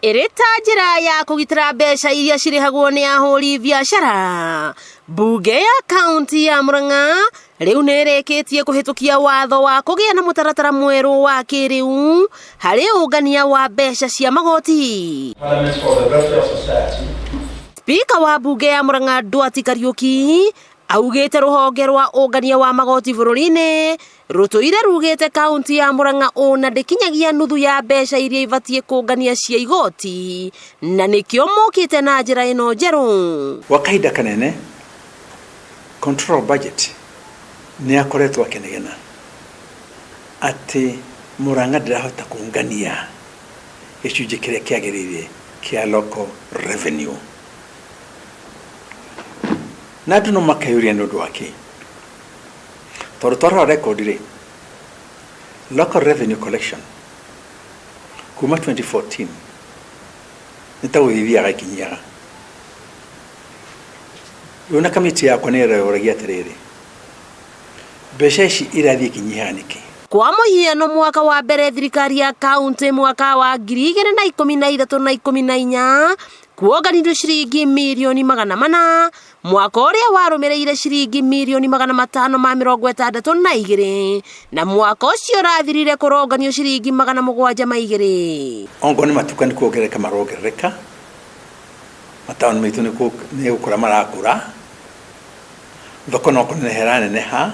Irita njira ya kugitira mbeca iria cirihagwo ni ahuri biashara. Bunge ya kaunti ya Murang'a riu nirikitie kuhitukia watho wa kugia na mutaratara mweru wa kiriu hari ungania wa mbeca cia magoti. Spika wa bunge ya Murang'a Duarte Kariuki augite ruhonge rwa ungania wa magoti bururi-ini rutuire rugite kaunti ya Murang'a ona ndikinyagia nuthu ya mbeca iria ibatie kungania cia igoti na nikio mokite na njira ino njeru. Wakaida kanene control budget ni akoretwo akenegena ati Murang'a ndirahota kungania gicunji kiria kiagiriire kia local revenue na tuno makayuria nundu wake torotoro record ri local revenue collection kuma 2014 nitawithia gakinyaga yona kamiti ya konera oragia tiriri mbeca ici irathie kinyihaniki. Kwa muhiano mwaka wa mbere thirikari ya kaunti mwaka wa 2013 na 14 kuonganirio ciringi milioni 400, mwaka uria warumireire ciringi milioni 562 na mwaka ucio rathirire kuronganio ciringi 702. Ongo ni matukani kuongereka marongereka mataoni maitu ni gukura marakura thoko no kunehera neneha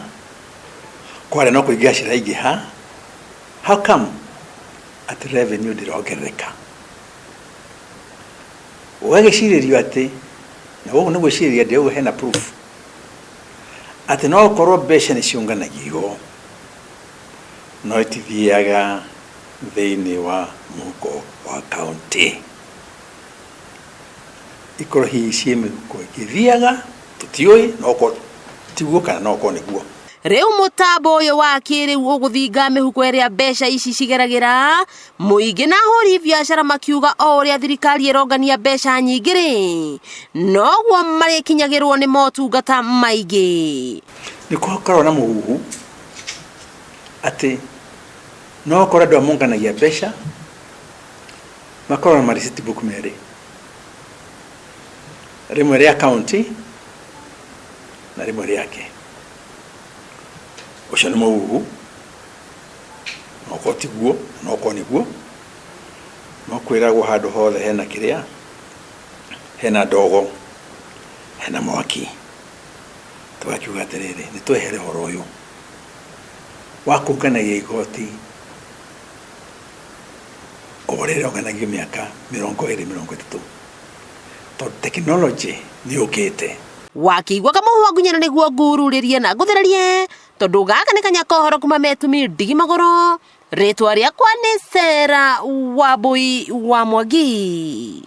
kware no kuigia ciraigiha. How come at revenue ndirongereka? Wagiciririo ati na wogu niguo ciria ndio hena proof ati no korwo mbeca ni ciunganagio no itithiaga thiini wa muhuko wa kaunti ikoro hi ciemi ko igithiaga tutioi no ko tiguo kana no ko niguo. Riu mutambo uyu wa kiriu uguthinga mihuko iria mbeca ici cigeragira muingi na ahuri biashara makiuga o uria thirikari irongania mbeca nyingiri noguo marikinyagirwo ni motungata maingi. Ni kukorwo na muhuhu ati no korwo andu amonganagia mbeca makorwo na receipt book meri rimwe ria county na rimwe riake ucio ni muhuhu no kotiguo no koniguo no kwiragwo handu hothe hena kiria hena ndogo hena mwaki twakiuga atiriri ni twehere horo uyu wa kunganagia igoti orere onganagio miaka 20-30 to technology ni ukite wakigwa kama wagunyana niguo ngururirie na nguthererie tondu gaka ni kanya kohoro kuma metumi ndigi magoro ritwa riakwa ni Sera Wambui wa Mwangi.